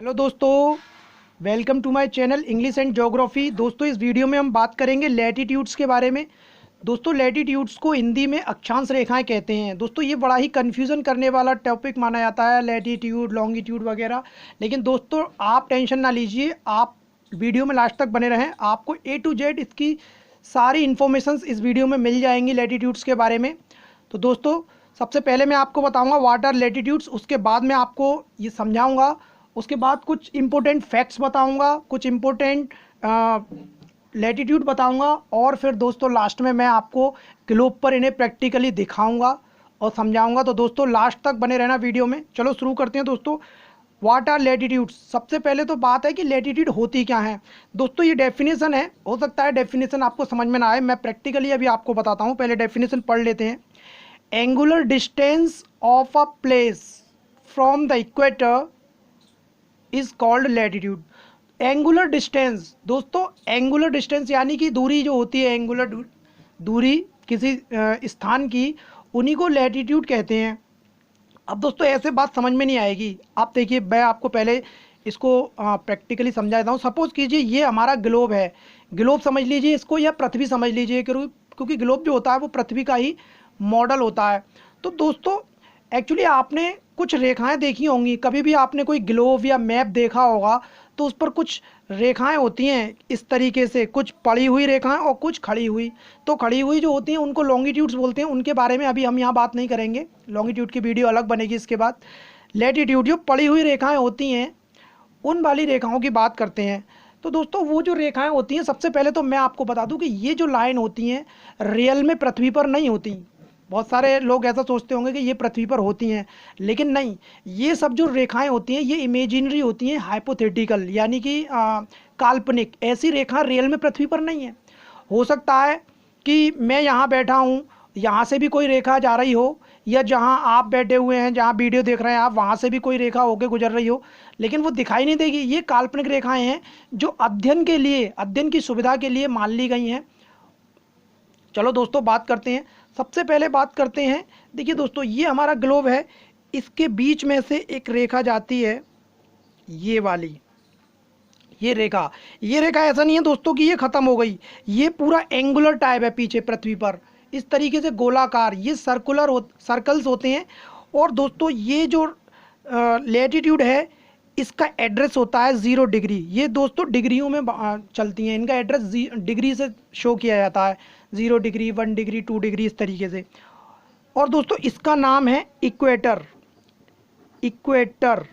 Hello दोस्तों, welcome to my channel English and geography. दोस्तों, इस वीडियो में हम बात करेंगे लैटिट्यूड्स के बारे में। दोस्तों, लैटिट्यूड्स को हिंदी में अक्षांश रेखाएं कहते हैं। दोस्तों, ये बड़ा ही कन्फ्यूज़न करने वाला टॉपिक माना जाता है, लैटिट्यूड लॉन्गिट्यूड वगैरह। लेकिन दोस्तों, आप टेंशन ना लीजिए, आप वीडियो में लास्ट तक बने रहें। आपको A to Z इसकी सारी इन्फॉर्मेशंस इस वीडियो में मिल जाएंगी लैटिट्यूड्स के बारे में। तो दोस्तों, सबसे पहले मैं आपको बताऊंगा व्हाट आर लैटिट्यूड्स, उसके बाद मैं आपको ये समझाऊंगा, उसके बाद कुछ इम्पोर्टेंट फैक्ट्स बताऊंगा, कुछ इम्पोर्टेंट लैटिट्यूड बताऊंगा, और फिर दोस्तों लास्ट में मैं आपको ग्लोब पर इन्हें प्रैक्टिकली दिखाऊंगा और समझाऊंगा। तो दोस्तों लास्ट तक बने रहना वीडियो में। चलो शुरू करते हैं दोस्तों। What are latitudes. सबसे पहले तो बात है कि लैटिट्यूड होती क्या है। दोस्तों, ये डेफिनेशन है, हो सकता है डेफिनेशन आपको समझ में ना आए, मैं प्रैक्टिकली अभी आपको बताता हूँ। पहले डेफिनेशन पढ़ लेते हैं। Angular distance of a place from the equator is called latitude. Angular distance, दोस्तों एंगुलर डिस्टेंस यानी कि दूरी जो होती है, एंगुलर दूरी किसी स्थान की, उन्हीं को लैटिट्यूड कहते हैं। अब दोस्तों ऐसे बात समझ में नहीं आएगी। आप देखिए, मैं आपको पहले इसको प्रैक्टिकली समझा देता हूँ। सपोज कीजिए ये हमारा ग्लोब है, ग्लोब समझ लीजिए इसको, या पृथ्वी समझ लीजिए, क्योंकि ग्लोब जो होता है वो पृथ्वी का ही मॉडल होता है। तो दोस्तों एक्चुअली आपने कुछ रेखाएं देखी होंगी, कभी भी आपने कोई ग्लोब या मैप देखा होगा तो उस पर कुछ रेखाएं होती हैं इस तरीके से, कुछ पड़ी हुई रेखाएं और कुछ खड़ी हुई। तो खड़ी हुई जो होती हैं उनको लॉन्गिट्यूड्स बोलते हैं। उनके बारे में अभी हम यहाँ बात नहीं करेंगे, लॉन्गिट्यूड की वीडियो अलग बनेगी इसके बाद। लैटिट्यूड, जो पड़ी हुई रेखाएं होती हैं उन वाली रेखाओं की बात करते हैं। तो दोस्तों वो जो रेखाएं होती हैं, सबसे पहले तो मैं आपको बता दूं कि ये जो लाइन होती हैं रियल में पृथ्वी पर नहीं होती। बहुत सारे लोग ऐसा सोचते होंगे कि ये पृथ्वी पर होती हैं, लेकिन नहीं, ये सब जो रेखाएं होती हैं ये इमेजिनरी होती हैं, हाइपोथेटिकल, यानी कि काल्पनिक। ऐसी रेखा रियल में पृथ्वी पर नहीं है। हो सकता है कि मैं यहाँ बैठा हूँ, यहाँ से भी कोई रेखा जा रही हो, या जहाँ आप बैठे हुए हैं, जहाँ वीडियो देख रहे हैं आप, वहाँ से भी कोई रेखा होकर गुजर रही हो, लेकिन वो दिखाई नहीं देगी। ये काल्पनिक रेखाएं हैं जो अध्ययन के लिए, अध्ययन की सुविधा के लिए मान ली गई हैं। चलो दोस्तों बात करते हैं। सबसे पहले बात करते हैं, देखिए दोस्तों ये हमारा ग्लोब है, इसके बीच में से एक रेखा जाती है, ये वाली, ये रेखा। ये रेखा ऐसा नहीं है दोस्तों कि ये ख़त्म हो गई, ये पूरा एंगुलर टाइप है पीछे पृथ्वी पर, इस तरीके से गोलाकार, ये सर्कल्स होते हैं। और दोस्तों ये जो लैटिट्यूड है इसका एड्रेस होता है 0 डिग्री। ये दोस्तों डिग्रियों में चलती हैं, इनका एड्रेस डिग्री से शो किया जाता है, 0 डिग्री, 1 डिग्री, 2 डिग्री, इस तरीके से। और दोस्तों इसका नाम है इक्वेटर। इक्वेटर।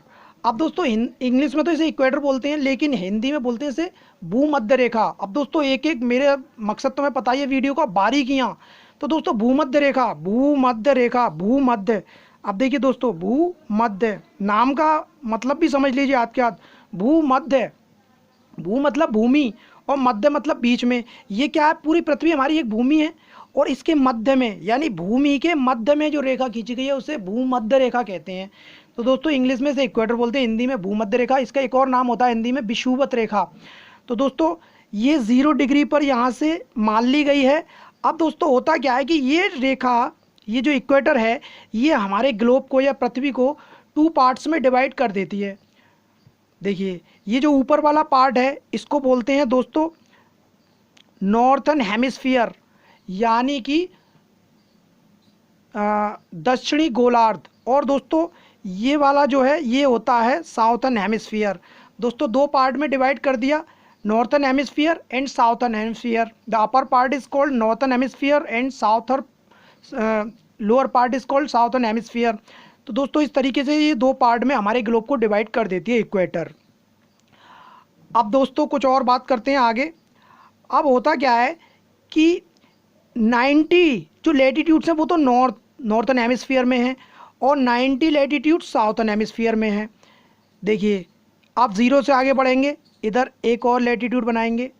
अब दोस्तों इंग्लिश में तो इसे इक्वेटर बोलते हैं, लेकिन हिंदी में बोलते हैं इसे भूमध्य रेखा। अब दोस्तों एक एक, मेरे मकसद तो मैं पता है वीडियो का बारीकियाँ। तो दोस्तों भूमध्य रेखा, भूमध्य रेखा, भूमध्य। अब देखिए दोस्तों, भूमध्य नाम का मतलब भी समझ लीजिए हाथ के हाथ। भूमध्य, भू मतलब भूमि और मध्य मतलब बीच में। ये क्या है, पूरी पृथ्वी हमारी एक भूमि है, और इसके मध्य में, यानी भूमि के मध्य में जो रेखा खींची गई है उसे भूमध्य रेखा कहते हैं। तो दोस्तों इंग्लिश में से इक्वेटर बोलते हैं, हिंदी में भूमध्य रेखा। इसका एक और नाम होता है हिंदी में विषुवत रेखा। तो दोस्तों ये 0 डिग्री पर यहाँ से मान ली गई है। अब दोस्तों होता क्या है कि ये रेखा, ये जो इक्वेटर है, ये हमारे ग्लोब को या पृथ्वी को 2 पार्ट्स में डिवाइड कर देती है। देखिए ये जो ऊपर वाला पार्ट है इसको बोलते हैं दोस्तों नॉर्थर्न हेमिस्फीयर, यानी कि दक्षिणी गोलार्ध। और दोस्तों ये वाला जो है ये होता है साउथर्न हेमिस्फीयर। दोस्तों 2 पार्ट में डिवाइड कर दिया, northern hemisphere and southern hemisphere. The upper part is called northern hemisphere and lower part is called southern hemisphere. तो दोस्तों इस तरीके से ये 2 पार्ट में हमारे ग्लोब को डिवाइड कर देती है इक्वेटर। अब दोस्तों कुछ और बात करते हैं आगे। अब होता क्या है कि 90 जो लैटिट्यूड्स हैं वो तो नॉर्थर्न हेमिस्फीयर में हैं, और 90 लैटिट्यूड साउथर्न हेमिस्फीयर में हैं। देखिए आप 0 से आगे बढ़ेंगे, इधर एक और लैटिट्यूड बनाएंगे,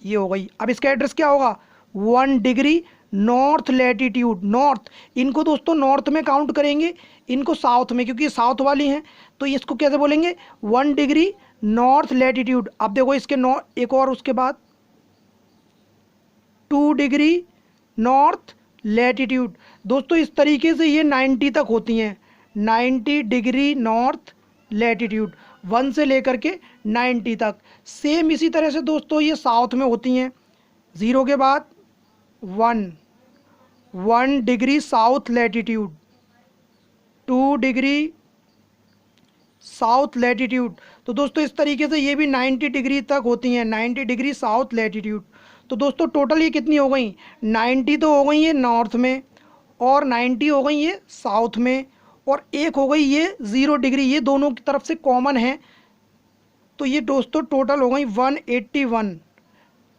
ये हो गई। अब इसका एड्रेस क्या होगा, 1 डिग्री नॉर्थ लैटिट्यूड। नॉर्थ, इनको दोस्तों नॉर्थ में काउंट करेंगे, इनको साउथ में, क्योंकि ये साउथ वाली हैं। तो इसको कैसे बोलेंगे, 1 डिग्री नॉर्थ लैटिट्यूड। अब देखो इसके एक और, उसके बाद 2 डिग्री नॉर्थ लैटिट्यूड। दोस्तों इस तरीके से ये 90 तक होती हैं, 90 डिग्री नॉर्थ लैटिट्यूड। 1 से लेकर के 90 तक। सेम इसी तरह से दोस्तों ये साउथ में होती हैं, 0 के बाद 1 degree south latitude, 2 degree south latitude. तो दोस्तों इस तरीके से ये भी 90 डिग्री तक होती हैं, 90 डिग्री साउथ लैटिट्यूड। तो दोस्तों टोटल ये कितनी हो गई, 90 तो हो गई ये नॉर्थ में, और 90 हो गई ये साउथ में, और एक हो गई ये 0 डिग्री, ये दोनों की तरफ से कॉमन है। तो ये दोस्तों टोटल हो गई 181।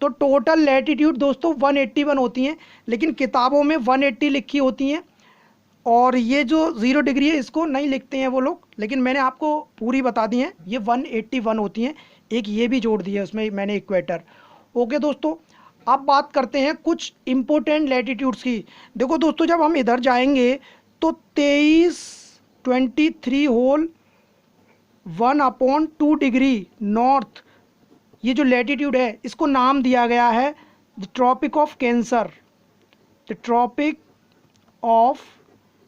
तो टोटल लैटिट्यूड दोस्तों 181 होती हैं, लेकिन किताबों में 180 लिखी होती हैं, और ये जो 0 डिग्री है इसको नहीं लिखते हैं वो लोग, लेकिन मैंने आपको पूरी बता दी है, ये 181 होती हैं। एक ये भी जोड़ दिया उसमें मैंने इक्वेटर। ओके दोस्तों, अब बात करते हैं कुछ इम्पोर्टेंट लैटिट्यूड्स की। देखो दोस्तों, जब हम इधर जाएंगे तो 23 होल 1/2 डिग्री नॉर्थ, ये जो लैटिट्यूड है इसको नाम दिया गया है the Tropic of Cancer, the Tropic of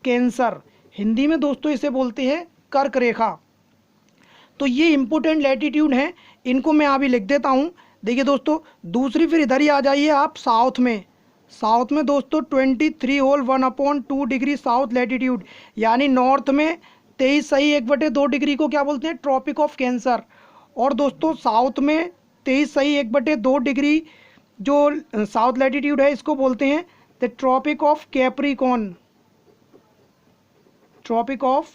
Cancer. Hindi में दोस्तों इसे बोलते हैं कर्क रेखा। तो ये इंपॉर्टेंट लैटिट्यूड हैं, इनको मैं अभी लिख देता हूँ। देखिए दोस्तों, दूसरी फिर इधर ही आ जाइए आप साउथ में। साउथ में दोस्तों 23 होल 1/2 डिग्री साउथ लैटिट्यूड, यानी नॉर्थ में 23 सही 1/2 डिग्री को क्या बोलते हैं, ट्रॉपिक ऑफ कैंसर। और दोस्तों साउथ में 23 सही 1/2 डिग्री जो साउथ लैटिट्यूड है इसको बोलते हैं the Tropic of Capricorn, Tropic of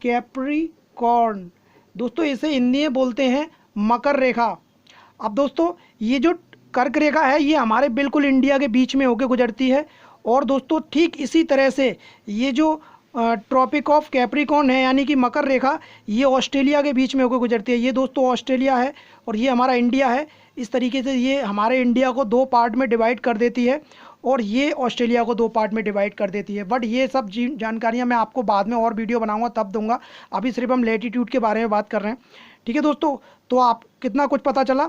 Capricorn. दोस्तों इसे हिंदी में बोलते हैं मकर रेखा। अब दोस्तों ये जो कर्क रेखा है ये हमारे बिल्कुल इंडिया के बीच में होकर गुजरती है, और दोस्तों ठीक इसी तरह से ये जो ट्रॉपिक ऑफ कैप्रिकॉर्न है यानी कि मकर रेखा, ये ऑस्ट्रेलिया के बीच में होकर गुजरती है। ये दोस्तों ऑस्ट्रेलिया है और ये हमारा इंडिया है। इस तरीके से ये हमारे इंडिया को 2 पार्ट में डिवाइड कर देती है, और ये ऑस्ट्रेलिया को 2 पार्ट में डिवाइड कर देती है। बट ये सब जानकारियाँ मैं आपको बाद में और वीडियो बनाऊँगा तब दूंगा, अभी सिर्फ हम लैटिट्यूड के बारे में बात कर रहे हैं। ठीक है दोस्तों, तो आप कितना कुछ पता चला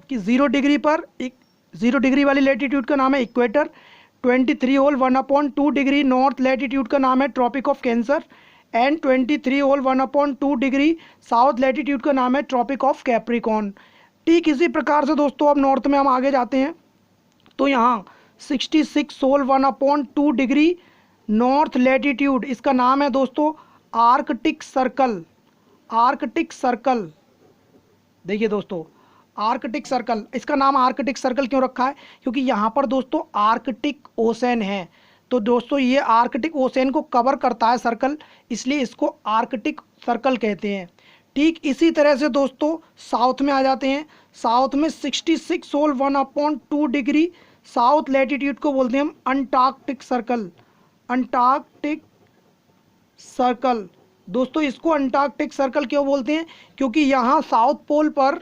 कि 0 डिग्री पर, एक 0 डिग्री वाली लैटिट्यूड का नाम है equator, 23 whole 1/2 degree north latitude का नाम है Tropic of Cancer, and 23 whole 1/2 degree south latitude का नाम है ट्रॉपिक ऑफ कैप्रिकॉर्न। ठीक इसी प्रकार से दोस्तों अब नॉर्थ में हम आगे जाते हैं, तो यहाँ 66 होल 1/2 डिग्री नॉर्थ लैटिट्यूड, इसका नाम है दोस्तों आर्कटिक सर्कल, आर्कटिक सर्कल। देखिए दोस्तों आर्कटिक सर्कल, इसका नाम आर्कटिक सर्कल क्यों रखा है, क्योंकि यहाँ पर दोस्तों आर्कटिक ओशन है। तो दोस्तों ये आर्कटिक ओशन को कवर करता है सर्कल, इसलिए इसको आर्कटिक सर्कल कहते हैं। ठीक इसी तरह से दोस्तों साउथ में आ जाते हैं। साउथ में 66 होल 1/2 डिग्री साउथ लैटिट्यूड को बोलते हैं हम अंटार्कटिक सर्कल, अंटार्कटिक सर्कल। दोस्तों इसको अंटार्कटिक सर्कल क्यों बोलते हैं, क्योंकि यहाँ साउथ पोल पर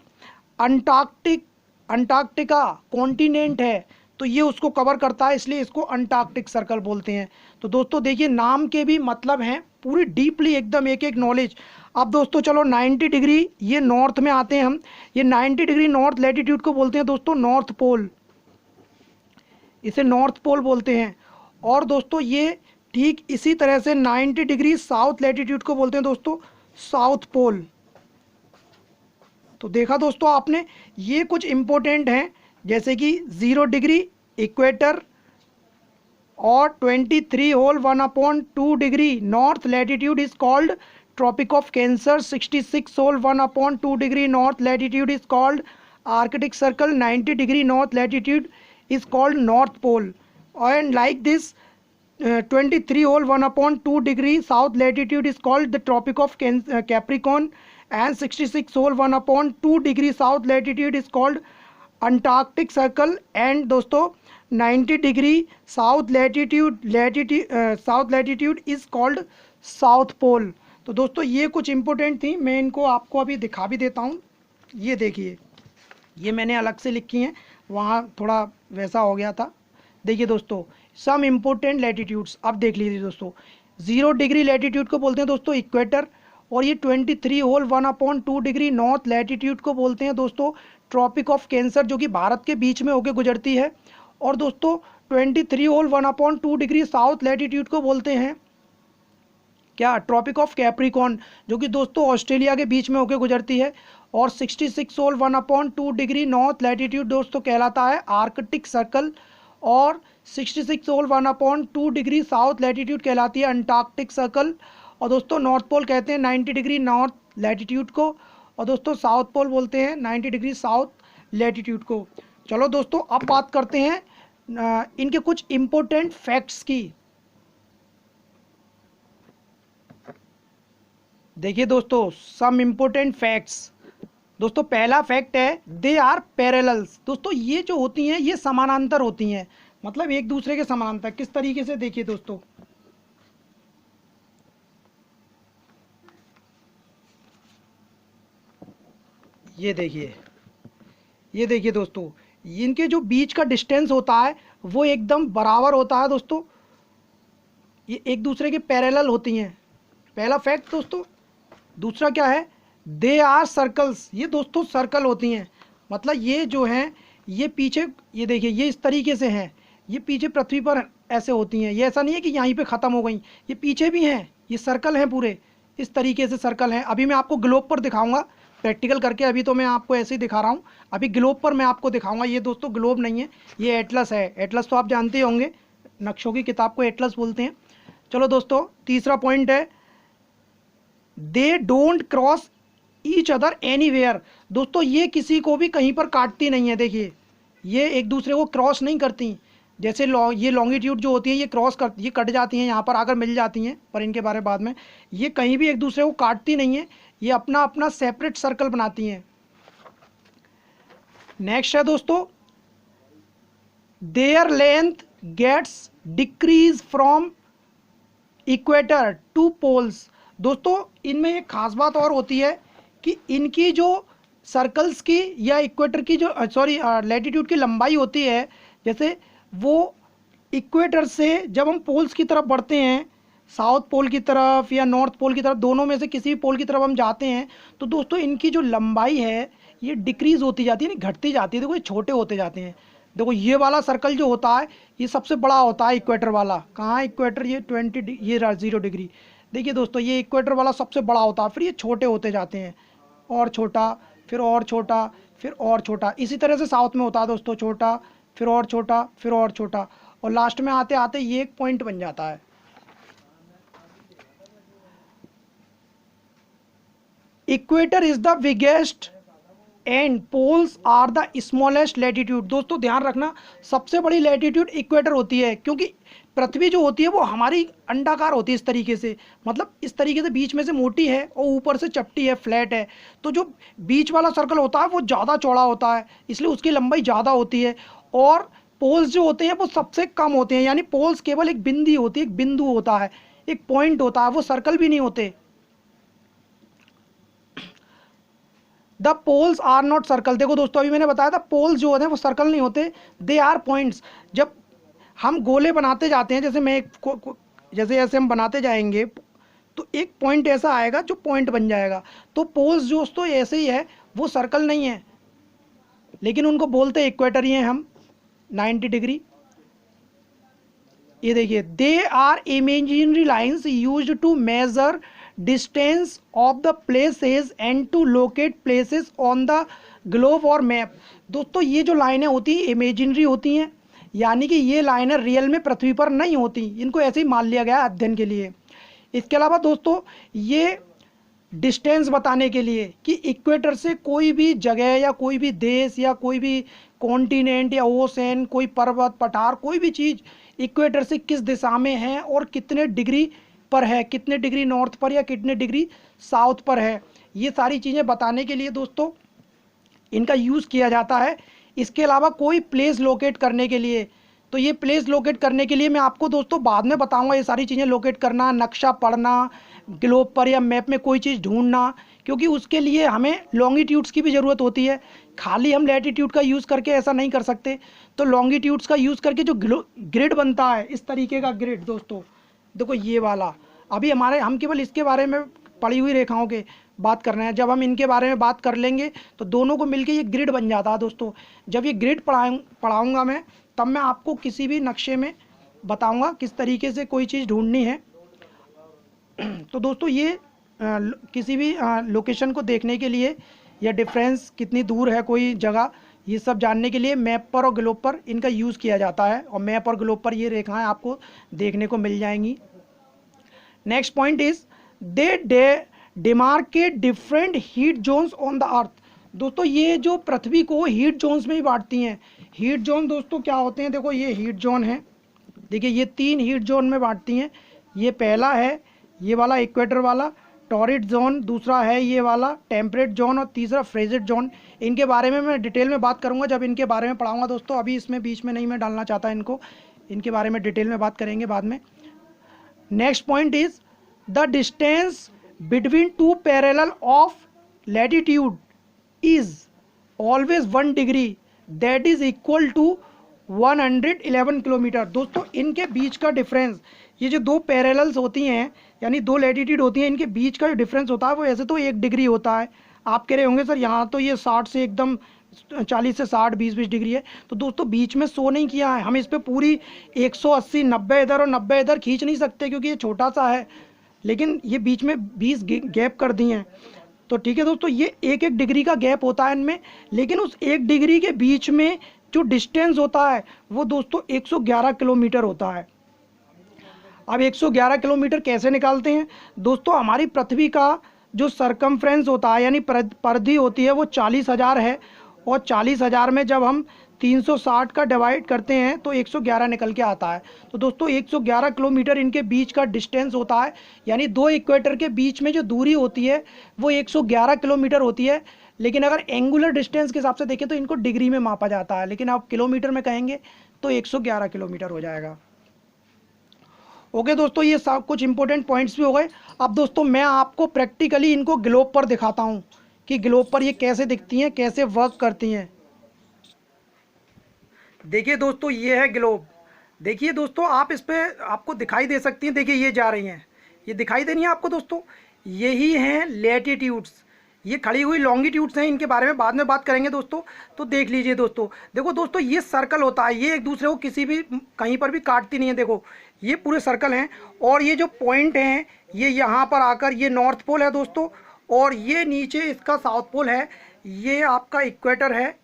अंटार्कटिका कॉन्टिनेंट है, तो ये उसको कवर करता है, इसलिए इसको अंटार्कटिक सर्कल बोलते हैं। तो दोस्तों देखिए नाम के भी मतलब हैं पूरी डीपली एकदम एक एक नॉलेज। अब दोस्तों चलो 90 डिग्री ये नॉर्थ में आते हैं हम। ये 90 डिग्री नॉर्थ लैटिट्यूड को बोलते हैं दोस्तों नॉर्थ पोल, इसे नॉर्थ पोल बोलते हैं। और दोस्तों ये ठीक इसी तरह से 90 डिग्री साउथ लैटिट्यूड को बोलते हैं दोस्तों साउथ पोल। तो देखा दोस्तों आपने, ये कुछ इम्पोर्टेंट हैं, जैसे कि 0 डिग्री इक्वेटर, और 23 whole 1/2 degree north latitude is called Tropic of Cancer, 66 whole 1/2 degree north latitude is called Arctic Circle, 90 degree north latitude is called North Pole, and like this 23 whole 1/2 degree south latitude is called the Tropic of Capricorn, and 66 whole 1/2 degree south latitude is called Antarctic circle, and दोस्तों 90 degree south latitude is called South Pole। तो दोस्तों ये कुछ important थी, मैं इनको आपको अभी दिखा भी देता हूँ। ये देखिए, ये मैंने अलग से लिखी हैं, वहाँ थोड़ा वैसा हो गया था। देखिए दोस्तों सम इम्पोर्टेंट लैटिट्यूड्स, अब देख लीजिए दोस्तों। 0 डिग्री लैटिट्यूड को बोलते हैं दोस्तों इक्वेटर, और ये 23 होल 1/2 डिग्री नॉर्थ लैटिट्यूड को बोलते हैं दोस्तों ट्रॉपिक ऑफ कैंसर, जो कि भारत के बीच में होकर गुजरती है। और दोस्तों 23 होल 1/2 डिग्री साउथ लैटिट्यूड को बोलते हैं क्या, ट्रॉपिक ऑफ कैप्रिकॉर्न, जो कि दोस्तों ऑस्ट्रेलिया के बीच में होकर गुजरती है। और 66 सोल 1/2 डिग्री नॉर्थ लैटिट्यूड दोस्तों कहलाता है आर्कटिक सर्कल। और 66 सोल 1/2 डिग्री साउथ लैटिट्यूड कहलाती है अंटार्कटिक सर्कल। और दोस्तों नॉर्थ पोल कहते हैं 90 डिग्री नॉर्थ लैटिट्यूड को, और दोस्तों साउथ पोल बोलते हैं 90 डिग्री साउथ लैटिट्यूड को। चलो दोस्तों अब बात करते हैं इनके कुछ इम्पोर्टेंट फैक्ट्स की। देखिए दोस्तों सम इम्पोर्टेंट फैक्ट्स। दोस्तों पहला फैक्ट है दे आर पैरेलल्स। दोस्तों ये जो होती हैं ये समानांतर होती हैं, मतलब एक दूसरे के समानांतर। किस तरीके से, देखिए दोस्तों, ये देखिए दोस्तों, इनके जो बीच का डिस्टेंस होता है वो एकदम बराबर होता है दोस्तों, ये एक दूसरे के पैरेलल होती हैं। पहला फैक्ट दोस्तों। दूसरा क्या है, दे आर सर्कल्स, ये दोस्तों सर्कल होती हैं, मतलब ये जो हैं ये पीछे, ये देखिए ये इस तरीके से हैं, ये पीछे पृथ्वी पर ऐसे होती हैं, ये ऐसा नहीं है कि यहीं पे ख़त्म हो गई, ये पीछे भी हैं, ये सर्कल हैं पूरे, इस तरीके से सर्कल हैं। अभी मैं आपको ग्लोब पर दिखाऊंगा प्रैक्टिकल करके, अभी तो मैं आपको ऐसे ही दिखा रहा हूँ, अभी ग्लोब पर मैं आपको दिखाऊंगा। ये दोस्तों ग्लोब नहीं है, ये एटलस है। एटलस तो आप जानते होंगे, नक्शों की किताब को एटलस बोलते हैं। चलो दोस्तों तीसरा पॉइंट है they don't cross each other anywhere. दोस्तों ये किसी को भी कहीं पर काटती नहीं है, देखिए ये एक दूसरे को क्रॉस नहीं करती। जैसे ये लॉन्गिट्यूड जो होती है ये क्रॉस कर, ये कट जाती हैं यहाँ पर आकर मिल जाती हैं, पर इनके बारे में बाद में। ये कहीं भी एक दूसरे को काटती नहीं है, ये अपना अपना सेपरेट सर्कल बनाती हैं। नेक्स्ट है दोस्तों their length gets decrease from equator to poles. दोस्तों इनमें एक खास बात और होती है कि इनकी जो सर्कल्स की या इक्वेटर की जो लैटिट्यूड की लंबाई होती है, जैसे वो इक्वेटर से जब हम पोल्स की तरफ बढ़ते हैं, साउथ पोल की तरफ या नॉर्थ पोल की तरफ, दोनों में से किसी भी पोल की तरफ हम जाते हैं, तो दोस्तों इनकी जो लंबाई है ये डिक्रीज होती जाती है, नहीं घटती जाती है। देखो ये छोटे होते जाते हैं। देखो ये वाला सर्कल जो होता है ये सबसे बड़ा होता है, इक्वेटर वाला। कहाँ इक्वेटर, ये 20, ये 0 डिग्री। देखिए दोस्तों ये इक्वेटर वाला सबसे बड़ा होता है, फिर ये छोटे होते जाते हैं, और छोटा, फिर और छोटा, फिर और छोटा। इसी तरह से साउथ में होता है दोस्तों, छोटा, फिर और छोटा, फिर और छोटा, और लास्ट में आते आते ये एक पॉइंट बन जाता है। Equator is the biggest and poles are the smallest latitude. दोस्तों ध्यान रखना सबसे बड़ी लैटिट्यूड इक्वेटर होती है, क्योंकि पृथ्वी जो होती है वो हमारी अंडाकार होती है इस तरीके से, मतलब इस तरीके से बीच में से मोटी है और ऊपर से चपटी है, फ्लैट है। तो जो बीच वाला सर्कल होता है वो ज़्यादा चौड़ा होता है, इसलिए उसकी लंबाई ज़्यादा होती है। और पोल्स जो होते हैं वो सबसे कम होते हैं, यानी पोल्स केवल एक बिंदी होती है, एक बिंदु होता है, एक पॉइंट होता है, वो सर्कल भी नहीं होते। The poles are not circle. देखो दोस्तों अभी मैंने बताया था पोल्स जो होते हैं वो सर्कल नहीं होते, दे आर पॉइंट्स। जब हम गोले बनाते जाते हैं, जैसे मैं जैसे जैसे हम बनाते जाएंगे तो एक पॉइंट ऐसा आएगा जो पॉइंट बन जाएगा। तो पोल्स जो दोस्तों ऐसे ही है, वो सर्कल नहीं है, लेकिन उनको बोलते हैं इक्वेटर ही हैं हम, 90 डिग्री। ये देखिए they are imaginary lines used to measure distance of the places and to locate places on the globe और मैप। दोस्तों ये जो लाइनें होती हैं इमेजिनरी होती हैं, यानी कि ये लाइनें रियल में पृथ्वी पर नहीं होती, इनको ऐसे ही मान लिया गया अध्ययन के लिए। इसके अलावा दोस्तों ये डिस्टेंस बताने के लिए कि इक्वेटर से कोई भी जगह या कोई भी देश या कोई भी कॉन्टिनेंट या ओशन, कोई पर्वत पठार, कोई भी चीज़ इक्वेटर से किस दिशा में है और कितने डिग्री पर है, कितने डिग्री नॉर्थ पर या कितने डिग्री साउथ पर है, ये सारी चीज़ें बताने के लिए दोस्तों इनका यूज़ किया जाता है। इसके अलावा कोई प्लेस लोकेट करने के लिए, तो ये प्लेस लोकेट करने के लिए मैं आपको दोस्तों बाद में बताऊंगा ये सारी चीज़ें लोकेट करना, नक्शा पढ़ना, ग्लोब पर या मैप में कोई चीज़ ढूंढना, क्योंकि उसके लिए हमें लॉन्गिट्यूड्स की भी ज़रूरत होती है। खाली हम लैटिट्यूड का यूज़ करके ऐसा नहीं कर सकते, तो लॉन्गिट्यूड्स का यूज़ करके जो ग्रिड बनता है, इस तरीके का ग्रिड दोस्तों, देखो ये वाला, अभी हम केवल इसके बारे में पड़ी हुई रेखाओं के बात कर रहे हैं। जब हम इनके बारे में बात कर लेंगे तो दोनों को मिलके ये ग्रिड बन जाता है दोस्तों। जब ये ग्रिड पढ़ाऊँगा मैं, तब मैं आपको किसी भी नक्शे में बताऊंगा किस तरीके से कोई चीज़ ढूंढनी है। तो दोस्तों ये किसी भी लोकेशन को देखने के लिए या डिफरेंस कितनी दूर है कोई जगह, ये सब जानने के लिए मैप पर और ग्लोब पर इनका यूज़ किया जाता है, और मैप और ग्लोब पर ये रेखाएं आपको देखने को मिल जाएंगी। Next point is they demarcate different heat zones on the earth. दोस्तों ये जो पृथ्वी को हीट जोन्स में ही बांटती हैं। हीट जोन दोस्तों क्या होते हैं, देखो ये हीट जोन है, देखिए ये 3 हीट जोन में बांटती हैं। ये पहला है ये वाला इक्वेटर वाला टॉरिड जोन, दूसरा है ये वाला टेम्परेट जोन, और तीसरा फ्रेजिड जोन। इनके बारे में मैं डिटेल में बात करूंगा जब इनके बारे में पढ़ाऊंगा दोस्तों, अभी इसमें बीच में नहीं मैं डालना चाहता इनको, इनके बारे में डिटेल में बात करेंगे बाद में। Next point is the distance between 2 parallel of latitude is always 1 degree that is equal to 111 kilometre. दोस्तों इनके बीच का डिफरेंस, ये जो 2 पैरेलल्स होती हैं यानी 2 लैटिट्यूड होती हैं, इनके बीच का जो डिफरेंस होता है वो ऐसे तो 1 डिग्री होता है। आप कह रहे होंगे सर यहाँ तो ये 60 से एकदम 40 से 60 20 डिग्री है, तो दोस्तों बीच में 100 नहीं किया है, हम इस पर पूरी 180 90 इधर और 90 इधर खींच नहीं सकते क्योंकि ये छोटा सा है, लेकिन ये बीच में 20 गैप कर दिए हैं। तो ठीक है दोस्तों, ये 1 डिग्री का गैप होता है इनमें, लेकिन उस 1 डिग्री के बीच में जो डिस्टेंस होता है वो दोस्तों 111 किलोमीटर होता है। अब 111 किलोमीटर कैसे निकालते हैं दोस्तों, हमारी पृथ्वी का जो सरकमफ्रेंस होता है यानी परिधि होती है वो 40,000 है, और 40,000 में जब हम 360 का डिवाइड करते हैं तो 111 निकल के आता है। तो दोस्तों 111 किलोमीटर इनके बीच का डिस्टेंस होता है, यानी 2 इक्वेटर के बीच में जो दूरी होती है वो 111 किलोमीटर होती है। लेकिन अगर एंगुलर डिस्टेंस के हिसाब से देखें तो इनको डिग्री में मापा जाता है, लेकिन आप किलोमीटर में कहेंगे तो 111 किलोमीटर हो जाएगा। ओके दोस्तों, ये सब कुछ इंपॉर्टेंट पॉइंट्स भी हो गए। अब दोस्तों मैं आपको प्रैक्टिकली इनको ग्लोब पर दिखाता हूँ कि ग्लोब पर ये कैसे दिखती हैं, कैसे वर्क करती हैं। देखिए दोस्तों ये है ग्लोब, देखिए दोस्तों आप इस पर आपको दिखाई दे सकती हैं, देखिए ये जा रही हैं, ये दिखाई दे रही हैं आपको दोस्तों, यही हैं लैटिट्यूड्स, ये खड़ी हुई लॉन्गिट्यूड्स हैं, इनके बारे में बाद में बात करेंगे दोस्तों। तो देख लीजिए दोस्तों, देखो दोस्तों ये सर्कल होता है, ये एक दूसरे को किसी भी कहीं पर भी काटती नहीं है, देखो ये पूरे सर्कल हैं, और ये जो पॉइंट हैं ये यहाँ पर आकर ये नॉर्थ पोल है दोस्तों, और ये नीचे इसका साउथ पोल है, ये आपका इक्वेटर है।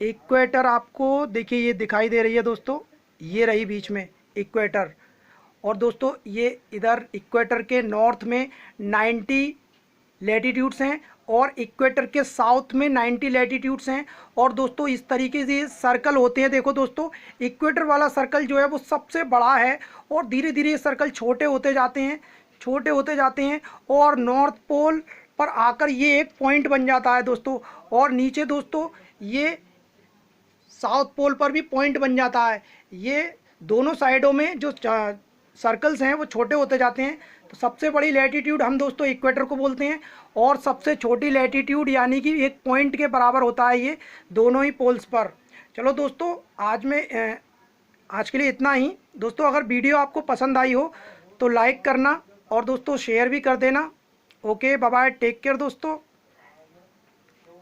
इक्वेटर आपको देखिए ये दिखाई दे रही है दोस्तों, ये रही बीच में इक्वेटर, और दोस्तों ये इधर इक्वेटर के नॉर्थ में 90 लैटिट्यूड्स हैं और इक्वेटर के साउथ में 90 लैटिट्यूड्स हैं। और दोस्तों इस तरीके से सर्कल होते हैं, देखो दोस्तों इक्वेटर वाला सर्कल जो है वो सबसे बड़ा है, और धीरे धीरे ये सर्कल छोटे होते जाते हैं, छोटे होते जाते हैं, और नॉर्थ पोल पर आकर ये एक पॉइंट बन जाता है दोस्तों, और नीचे दोस्तों ये साउथ पोल पर भी पॉइंट बन जाता है। ये दोनों साइडों में जो सर्कल्स हैं वो छोटे होते जाते हैं। तो सबसे बड़ी लैटिट्यूड हम दोस्तों इक्वेटर को बोलते हैं, और सबसे छोटी लैटिट्यूड यानी कि एक पॉइंट के बराबर होता है ये दोनों ही पोल्स पर। चलो दोस्तों आज के लिए इतना ही दोस्तों। अगर वीडियो आपको पसंद आई हो तो लाइक करना, और दोस्तों शेयर भी कर देना। Okay bye bye, take care दोस्तों।